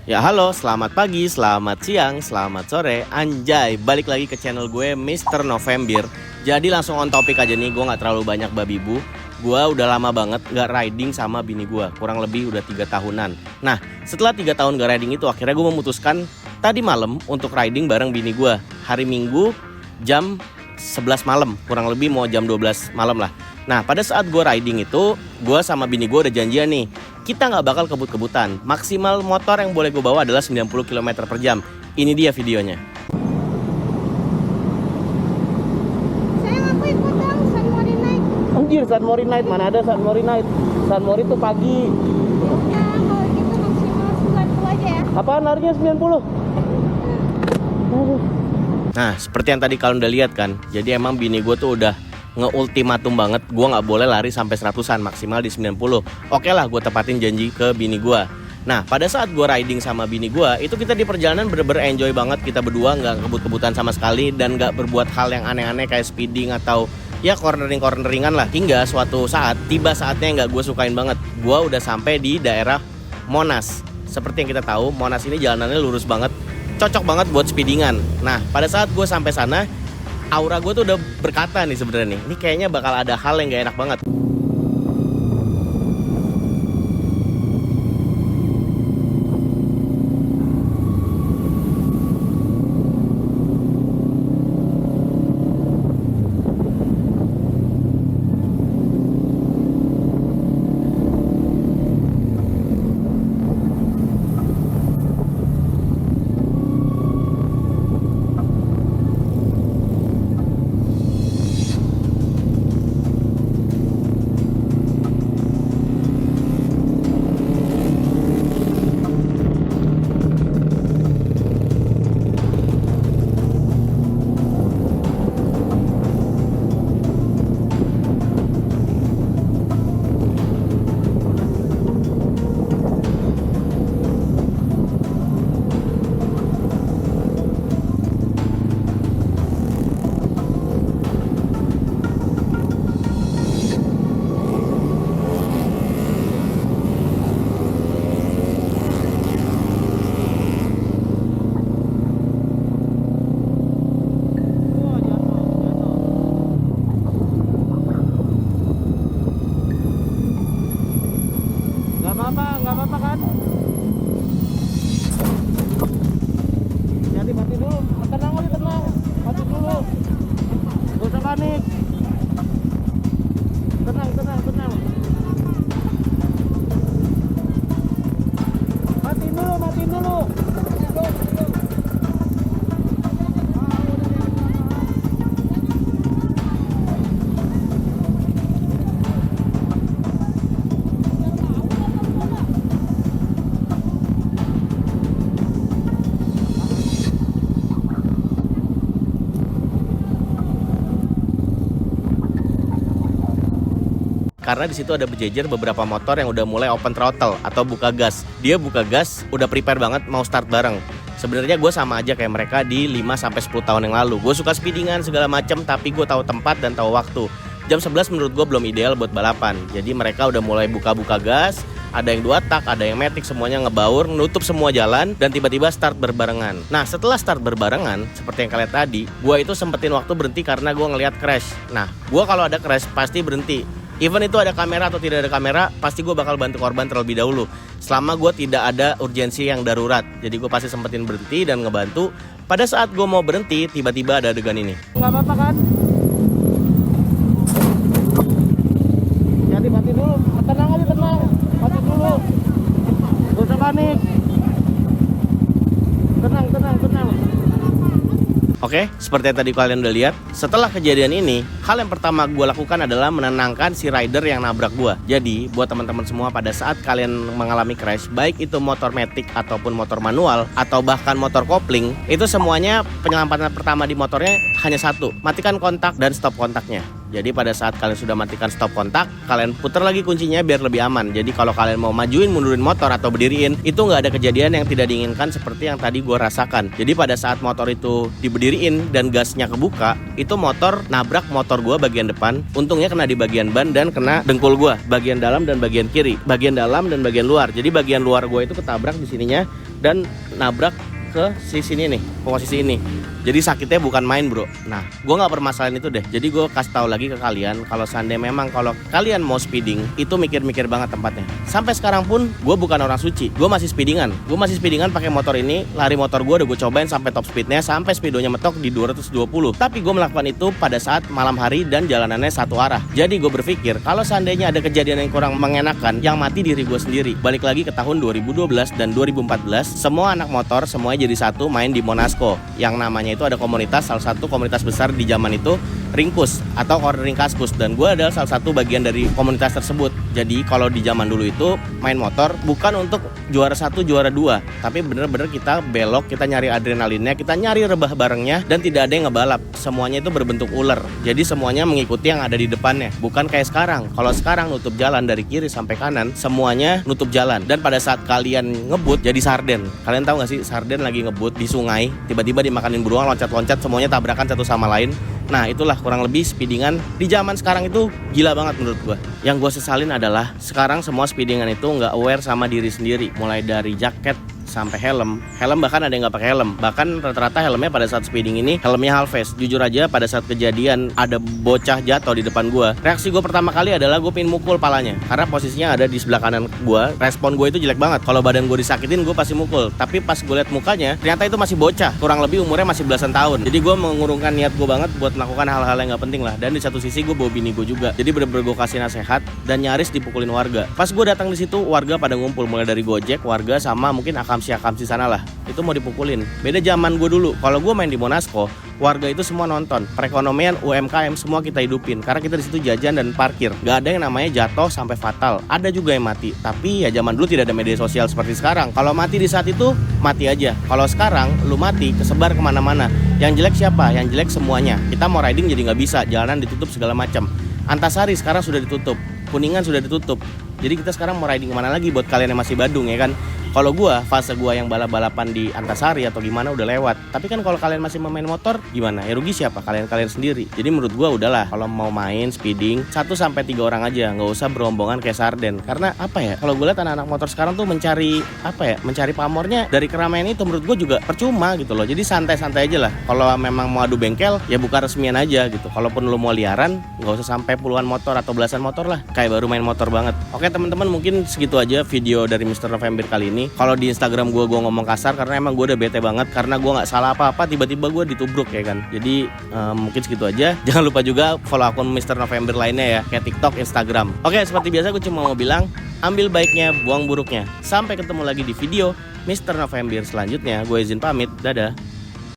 Ya halo, selamat pagi, selamat siang, selamat sore. Anjay, balik lagi ke channel gue Mr. November. Jadi langsung on topik aja nih, gue gak terlalu banyak babi bu. Gue udah lama banget gak riding sama bini gue, kurang lebih udah 3 tahunan. Nah, setelah 3 tahun gak riding itu akhirnya gue memutuskan tadi malam untuk riding bareng bini gue. Hari Minggu jam 11 malam, kurang lebih mau jam 12 malam lah. Nah, pada saat gue riding itu, gue sama bini gue udah janjian nih, kita nggak bakal kebut-kebutan. Maksimal motor yang boleh gue bawa adalah 90 km per jam. Ini dia videonya. Sayang, aku ikut dong, San Mori Night. Anjir, San Mori Night, mana ada San Mori Night? San Mori tuh pagi. Ya, kalau gitu maksimal 90 aja ya. Apaan larinya 90? Nah, seperti yang tadi kalian udah lihat kan. Jadi emang bini gue tuh udah nge-ultimatum banget, gue gak boleh lari sampai 100-an, maksimal di 90. Oke lah, gue tepatin janji ke bini gue. Nah, pada saat gue riding sama bini gue, itu kita di perjalanan bener-bener enjoy banget. Kita berdua gak kebut-kebutan sama sekali dan gak berbuat hal yang aneh-aneh kayak speeding atau ya cornering-corneringan lah. Hingga suatu saat, tiba saatnya yang gak gue sukain banget. Gue udah sampai di daerah Monas. Seperti yang kita tahu, Monas ini jalanannya lurus banget, cocok banget buat speedingan. Nah, pada saat gue sampai sana, aura gue tuh udah berkata nih sebenarnya nih, ini kayaknya bakal ada hal yang gak enak banget. Gak apa-apa kan? Jadi mati dulu, tenang aja, tenang. Mati dulu, gak usah panik. Tenang. Matiin dulu. Karena di situ ada berjejer beberapa motor yang udah mulai open throttle atau buka gas. Dia buka gas, udah prepare banget mau start bareng. Sebenarnya gue sama aja kayak mereka di 5-10 tahun yang lalu. Gue suka speedingan segala macem, tapi gue tahu tempat dan tahu waktu. Jam 11 menurut gue belum ideal buat balapan. Jadi mereka udah mulai buka-buka gas. Ada yang 2 tak, ada yang matic, semuanya ngebaur, nutup semua jalan, dan tiba-tiba start berbarengan. Nah, setelah start berbarengan, seperti yang kalian tadi, gue itu sempetin waktu berhenti karena gue ngeliat crash. Nah, gue kalau ada crash pasti berhenti. Even itu ada kamera atau tidak ada kamera, pasti gue bakal bantu korban terlebih dahulu. Selama gue tidak ada urgensi yang darurat. Jadi gue pasti sempetin berhenti dan ngebantu. Pada saat gue mau berhenti, tiba-tiba ada adegan ini. Gak apa-apa kan? Jadi mati dulu, tenang aja, tenang. Mati dulu, gak usah panik. Tenang. Oke, seperti yang tadi kalian udah lihat, setelah kejadian ini, hal yang pertama gue lakukan adalah menenangkan si rider yang nabrak gue. Jadi, buat teman-teman semua, pada saat kalian mengalami crash, baik itu motor matic ataupun motor manual, atau bahkan motor kopling, itu semuanya penyelamatan pertama di motornya hanya satu, matikan kontak dan stop kontaknya. Jadi pada saat kalian sudah matikan stop kontak, kalian putar lagi kuncinya biar lebih aman. Jadi kalau kalian mau majuin, mundurin motor atau berdiriin, itu nggak ada kejadian yang tidak diinginkan seperti yang tadi gue rasakan. Jadi pada saat motor itu diberdiriin dan gasnya kebuka, itu motor nabrak motor gue bagian depan. Untungnya kena di bagian ban dan kena dengkul gue, bagian dalam dan bagian kiri, bagian dalam dan bagian luar. Jadi bagian luar gue itu ketabrak di sininya dan nabrak ke sini nih, posisi ini. Jadi sakitnya bukan main bro. Nah, gue nggak permasalahan itu deh. Jadi gue kasih tahu lagi ke kalian, kalau seandainya memang kalau kalian mau speeding, itu mikir-mikir banget tempatnya. Sampai sekarang pun gue bukan orang suci. Gue masih speedingan. Gue masih speedingan pakai motor ini. Lari motor gue udah gue cobain sampai top speednya, sampai speedonya mentok di 220. Tapi gue melakukan itu pada saat malam hari dan jalanannya satu arah. Jadi gue berpikir kalau seandainya ada kejadian yang kurang mengenakan, yang mati diri gue sendiri. Balik lagi ke tahun 2012 dan 2014, semua anak motor semuanya jadi satu main di Monasco. Yang namanya itu ada komunitas, salah satu komunitas besar di zaman itu, Ringpus atau Ring Kaskus, dan gue adalah salah satu bagian dari komunitas tersebut. Jadi kalau di zaman dulu itu main motor bukan untuk juara 1, juara 2, tapi bener-bener kita belok, kita nyari adrenalinnya, kita nyari rebah barengnya, dan tidak ada yang ngebalap. Semuanya itu berbentuk ular. Jadi semuanya mengikuti yang ada di depannya. Bukan kayak sekarang. Kalau sekarang nutup jalan dari kiri sampai kanan, semuanya nutup jalan. Dan pada saat kalian ngebut jadi sarden. Kalian tahu gak sih sarden lagi ngebut di sungai, tiba-tiba dimakanin beruang, loncat-loncat, semuanya tabrakan satu sama lain. Nah itulah kurang lebih speedingan di zaman sekarang itu gila banget menurut gue. Yang gue sesalin adalah sekarang semua speedingan itu nggak aware sama diri sendiri. Mulai dari jaket sampai helm bahkan ada yang nggak pakai helm. Bahkan rata-rata helmnya pada saat speeding ini helmnya half face. Jujur aja pada saat kejadian ada bocah jatuh di depan gue, reaksi gue pertama kali adalah gue pengen mukul palanya karena posisinya ada di sebelah kanan gue. Respon gue itu jelek banget. Kalau badan gue disakitin gue pasti mukul. Tapi pas gue liat mukanya ternyata itu masih bocah, kurang lebih umurnya masih belasan tahun. Jadi gue mengurungkan niat gue banget buat melakukan hal-hal yang nggak penting lah. Dan di satu sisi gue bawa bini gue juga. Jadi bener-bener gue kasih nasihat dan nyaris dipukulin warga. Pas gue datang di situ warga pada ngumpul, mulai dari Gojek, warga sama mungkin akamsi sana lah. Itu mau dipukulin. Beda zaman gue dulu. Kalau gue main di Monasco, warga itu semua nonton. Perekonomian UMKM semua kita hidupin karena kita di situ jajan dan parkir. Gak ada yang namanya jatuh sampai fatal. Ada juga yang mati. Tapi ya zaman dulu tidak ada media sosial seperti sekarang. Kalau mati di saat itu mati aja. Kalau sekarang lu mati kesebar kemana-mana. Yang jelek siapa? Yang jelek semuanya. Kita mau riding jadi nggak bisa. Jalanan ditutup segala macam. Antasari sekarang sudah ditutup. Kuningan sudah ditutup. Jadi kita sekarang mau riding kemana lagi buat kalian yang masih Badung ya kan? Kalau gua, fase gua yang balap-balapan di Antasari atau gimana udah lewat. Tapi kan kalau kalian masih main motor, gimana? Ya rugi siapa? Kalian sendiri. Jadi menurut gua udahlah, kalau mau main speeding 1-3 orang aja, nggak usah berombongan kayak sarden. Karena apa ya? Kalau gua lihat anak-anak motor sekarang tuh mencari apa ya? Mencari pamornya dari keramaian itu, menurut gua juga percuma gitu loh. Jadi santai-santai aja lah. Kalau memang mau adu bengkel, ya buka resmian aja gitu. Kalaupun lu mau liaran, nggak usah sampai puluhan motor atau belasan motor lah. Kayak baru main motor banget. Oke teman-teman, mungkin segitu aja video dari Mr. November kali ini. Kalau di Instagram gue ngomong kasar karena emang gue udah bete banget karena gue nggak salah apa-apa, tiba-tiba gue ditubruk ya kan. Jadi mungkin segitu aja. Jangan lupa juga follow akun Mr. November lainnya ya, kayak TikTok, Instagram. Oke, seperti biasa gue cuma mau bilang, ambil baiknya, buang buruknya. Sampai ketemu lagi di video Mr. November selanjutnya. Gue izin pamit, dadah.